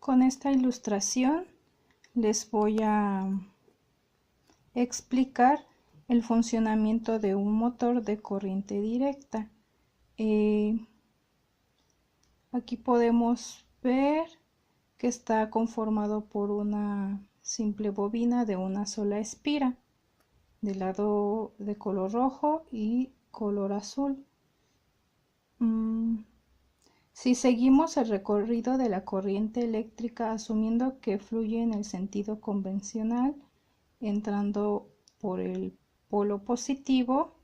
Con esta ilustración les voy a explicar el funcionamiento de un motor de corriente directa. Aquí podemos ver que está conformado por una simple bobina de una sola espira, del lado de color rojo y color azul. Si seguimos el recorrido de la corriente eléctrica, asumiendo que fluye en el sentido convencional, entrando por el polo positivo,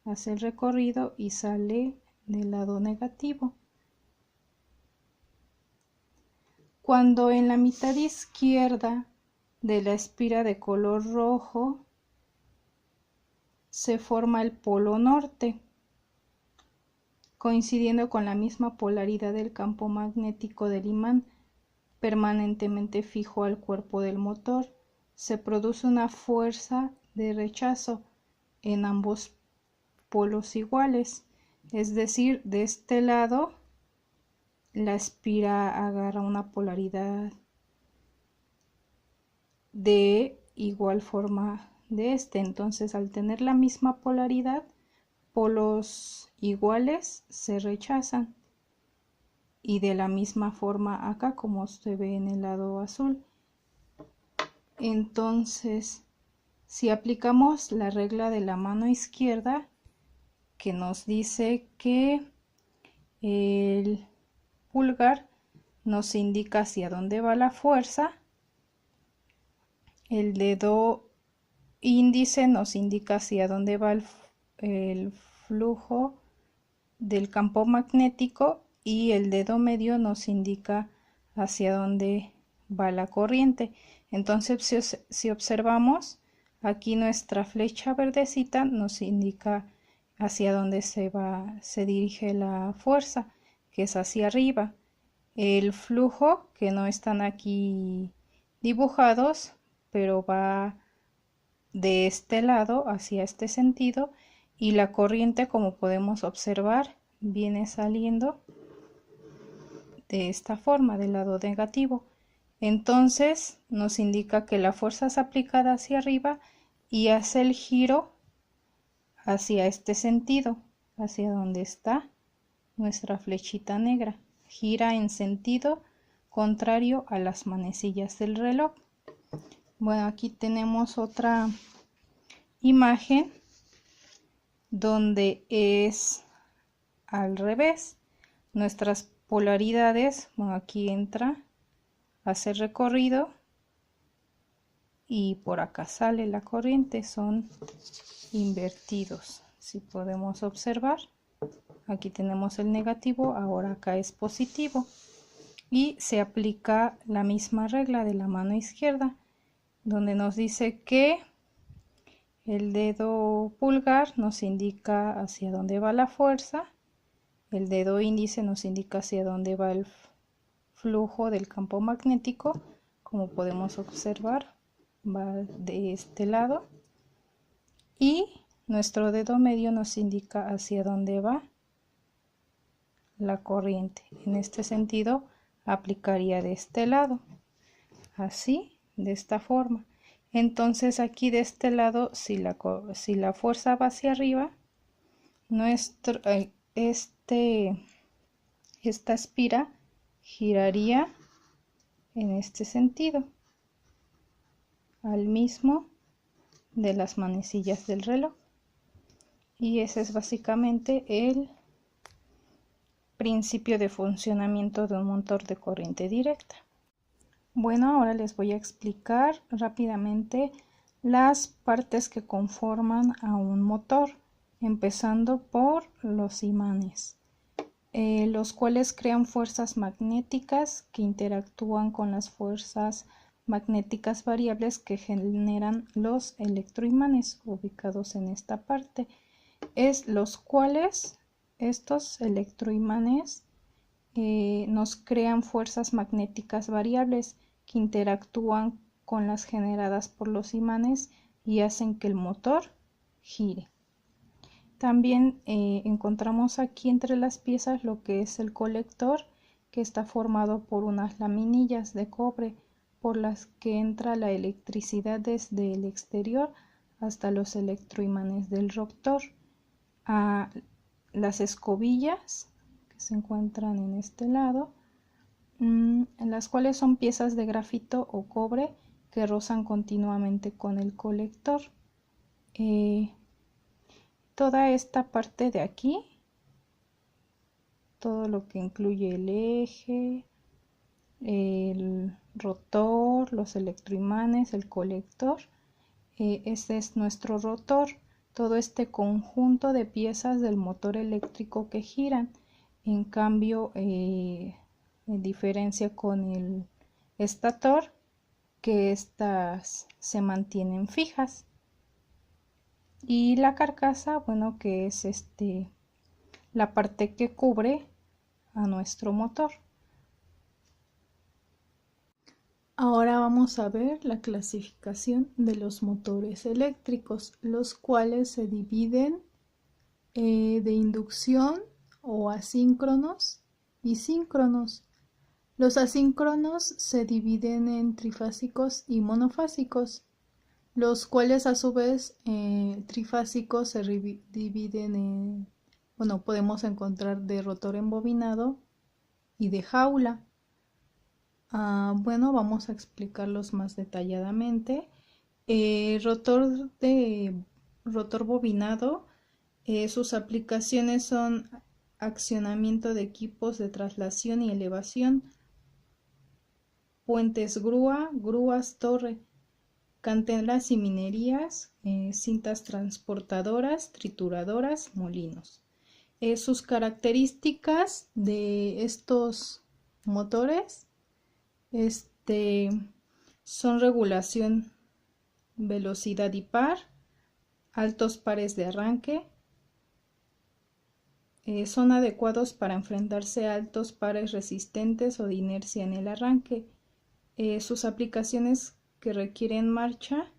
hace el recorrido y sale del lado negativo. Cuando en la mitad izquierda de la espira de color rojo se forma el polo norte, coincidiendo con la misma polaridad del campo magnético del imán permanentemente fijo al cuerpo del motor, se produce una fuerza de rechazo en ambos polos iguales, es decir, de este lado la espira agarra una polaridad de igual forma de este, entonces al tener la misma polaridad, polos iguales se rechazan, y de la misma forma acá como se ve en el lado azul. Entonces, si aplicamos la regla de la mano izquierda, que nos dice que el pulgar nos indica hacia dónde va la fuerza, el dedo índice nos indica hacia dónde va el flujo del campo magnético, y el dedo medio nos indica hacia dónde va la corriente. Entonces, si observamos, aquí nuestra flecha verdecita nos indica hacia dónde se dirige la fuerza, que es hacia arriba. El flujo, que no están aquí dibujados, pero va de este lado hacia este sentido, y la corriente, como podemos observar, viene saliendo de esta forma, del lado negativo. Entonces nos indica que la fuerza es aplicada hacia arriba y hace el giro hacia este sentido, hacia donde está nuestra flechita negra. Gira en sentido contrario a las manecillas del reloj. Bueno, aquí tenemos otra imagen donde es al revés. Nuestras polaridades, bueno, aquí entra, hace recorrido y por acá sale la corriente, son invertidos. Si podemos observar, aquí tenemos el negativo, ahora acá es positivo, y se aplica la misma regla de la mano izquierda, donde nos dice que el dedo pulgar nos indica hacia dónde va la fuerza, el dedo índice nos indica hacia dónde va el flujo del campo magnético, como podemos observar, va de este lado, y nuestro dedo medio nos indica hacia dónde va la corriente. En este sentido, aplicaría de este lado, así, de esta forma. Entonces aquí de este lado, si la fuerza va hacia arriba, esta espira giraría en este sentido, al mismo de las manecillas del reloj. Y ese es básicamente el principio de funcionamiento de un motor de corriente directa. Bueno, ahora les voy a explicar rápidamente las partes que conforman a un motor, empezando por los imanes, los cuales crean fuerzas magnéticas que interactúan con las fuerzas magnéticas variables que generan los electroimanes ubicados en esta parte, los cuales estos electroimanes nos crean fuerzas magnéticas variables que interactúan con las generadas por los imanes y hacen que el motor gire. También encontramos aquí entre las piezas lo que es el colector, que está formado por unas laminillas de cobre por las que entra la electricidad desde el exterior hasta los electroimanes del rotor. Las escobillas que se encuentran en este lado, en las cuales son piezas de grafito o cobre que rozan continuamente con el colector. Toda esta parte de aquí, todo lo que incluye el eje, el rotor, los electroimanes, el colector, este es nuestro rotor. Todo este conjunto de piezas del motor eléctrico que giran. En cambio, en diferencia con el estator, que estas se mantienen fijas. Y la carcasa, bueno, que es la parte que cubre a nuestro motor. Ahora vamos a ver la clasificación de los motores eléctricos, los cuales se dividen de inducción o asíncronos y síncronos. Los asíncronos se dividen en trifásicos y monofásicos, los cuales a su vez trifásicos se dividen en, bueno, podemos encontrar de rotor embobinado y de jaula. Bueno, vamos a explicarlos más detalladamente. Rotor bobinado, sus aplicaciones son accionamiento de equipos de traslación y elevación, puentes grúa, grúas torre, canteras y minerías, cintas transportadoras, trituradoras, molinos. Sus características de estos motores son regulación, velocidad y par, altos pares de arranque, son adecuados para enfrentarse a altos pares resistentes o de inercia en el arranque. Sus aplicaciones que requieren marcha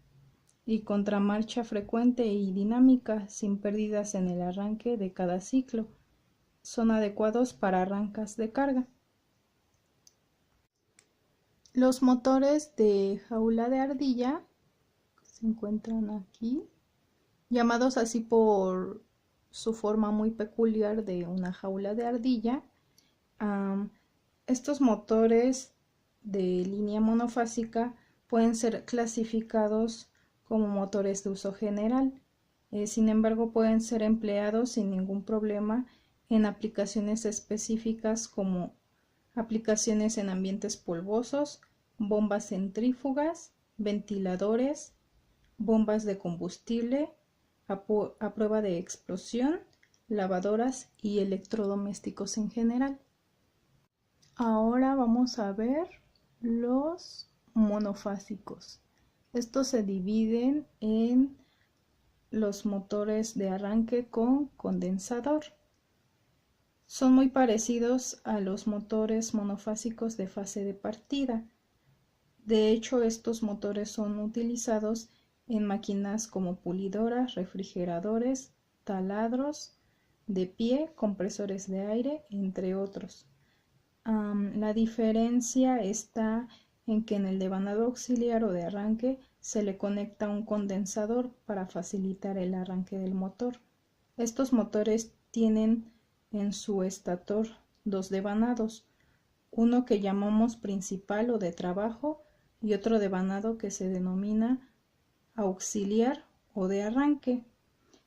y contramarcha frecuente y dinámica sin pérdidas en el arranque de cada ciclo. Son adecuados para arrancas de carga. Los motores de jaula de ardilla se encuentran aquí, llamados así por su forma muy peculiar de una jaula de ardilla. Estos motores de línea monofásica pueden ser clasificados como motores de uso general. Sin embargo, pueden ser empleados sin ningún problema en aplicaciones específicas como aplicaciones en ambientes polvosos, bombas centrífugas, ventiladores, bombas de combustible, a prueba de explosión, lavadoras y electrodomésticos en general. Ahora vamos a ver los monofásicos. Estos se dividen en los motores de arranque con condensador. Son muy parecidos a los motores monofásicos de fase de partida. De hecho, estos motores son utilizados en máquinas como pulidoras, refrigeradores, taladros de pie, compresores de aire, entre otros. La diferencia está en que en el devanado auxiliar o de arranque se le conecta un condensador para facilitar el arranque del motor. Estos motores tienen en su estator dos devanados, uno que llamamos principal o de trabajo y otro devanado que se denomina auxiliar o de arranque.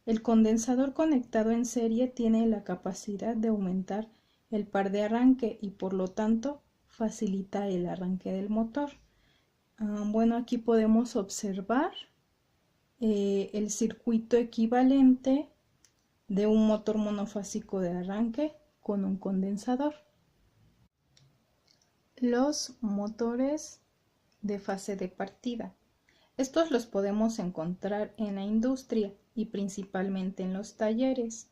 El condensador conectado en serie tiene la capacidad de aumentar el par de arranque y por lo tanto facilita el arranque del motor. Bueno, aquí podemos observar el circuito equivalente de un motor monofásico de arranque con un condensador. Los motores de fase de partida. Estos los podemos encontrar en la industria y principalmente en los talleres.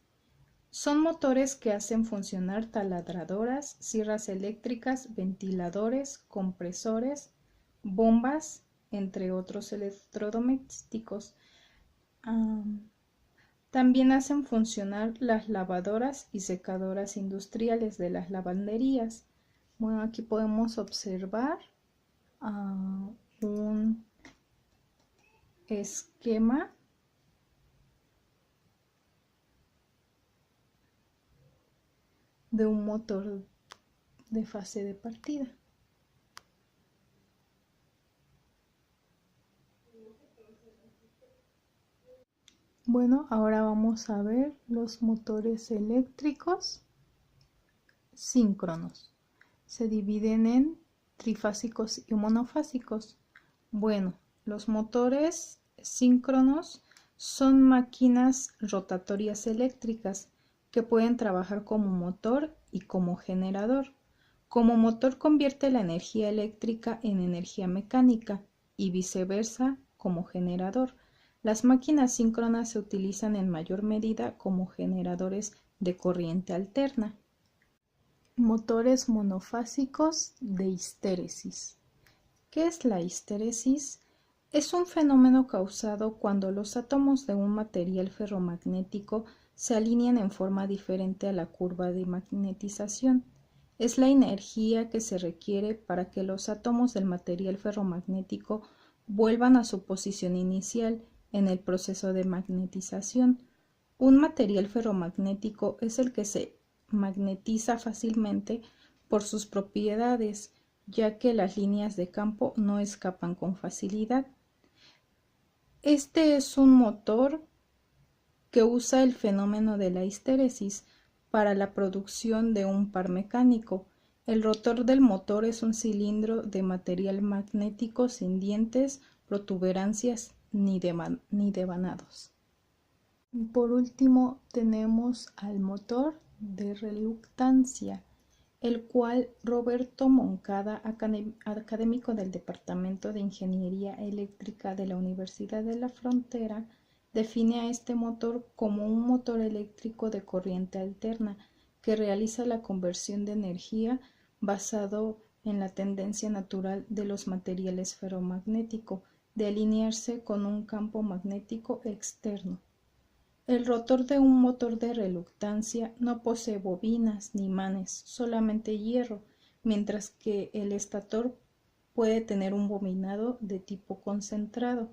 Son motores que hacen funcionar taladradoras, sierras eléctricas, ventiladores, compresores, bombas, entre otros electrodomésticos. También hacen funcionar las lavadoras y secadoras industriales de las lavanderías. Bueno, aquí podemos observar un esquema de un motor de fase de partida. Bueno, ahora vamos a ver los motores eléctricos síncronos. Se dividen en trifásicos y monofásicos. Bueno, los motores síncronos son máquinas rotatorias eléctricas que pueden trabajar como motor y como generador. Como motor convierte la energía eléctrica en energía mecánica y viceversa como generador. Las máquinas síncronas se utilizan en mayor medida como generadores de corriente alterna. Motores monofásicos de histéresis. ¿Qué es la histéresis? Es un fenómeno causado cuando los átomos de un material ferromagnético se alinean en forma diferente a la curva de magnetización. Es la energía que se requiere para que los átomos del material ferromagnético vuelvan a su posición inicial en el proceso de magnetización. Un material ferromagnético es el que se magnetiza fácilmente por sus propiedades, ya que las líneas de campo no escapan con facilidad. Este es un motor que usa el fenómeno de la histéresis para la producción de un par mecánico. El rotor del motor es un cilindro de material magnético sin dientes, protuberancias ni devanados. Por último, tenemos al motor de reluctancia, el cual Roberto Moncada, académico del Departamento de Ingeniería Eléctrica de la Universidad de la Frontera, define a este motor como un motor eléctrico de corriente alterna que realiza la conversión de energía basado en la tendencia natural de los materiales ferromagnéticos de alinearse con un campo magnético externo. El rotor de un motor de reluctancia no posee bobinas ni imanes, solamente hierro, mientras que el estator puede tener un bobinado de tipo concentrado,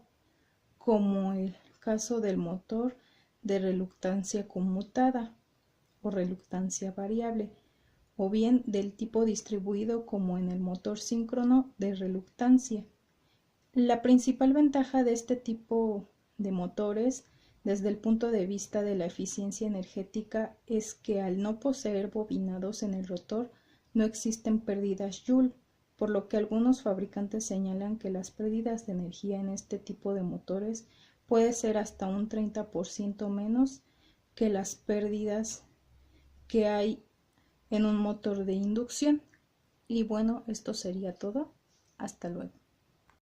como el caso del motor de reluctancia conmutada o reluctancia variable, o bien del tipo distribuido como en el motor síncrono de reluctancia. La principal ventaja de este tipo de motores desde el punto de vista de la eficiencia energética es que al no poseer bobinados en el rotor no existen pérdidas Joule, por lo que algunos fabricantes señalan que las pérdidas de energía en este tipo de motores puede ser hasta un 30% menos que las pérdidas que hay en un motor de inducción. Y bueno, esto sería todo. Hasta luego.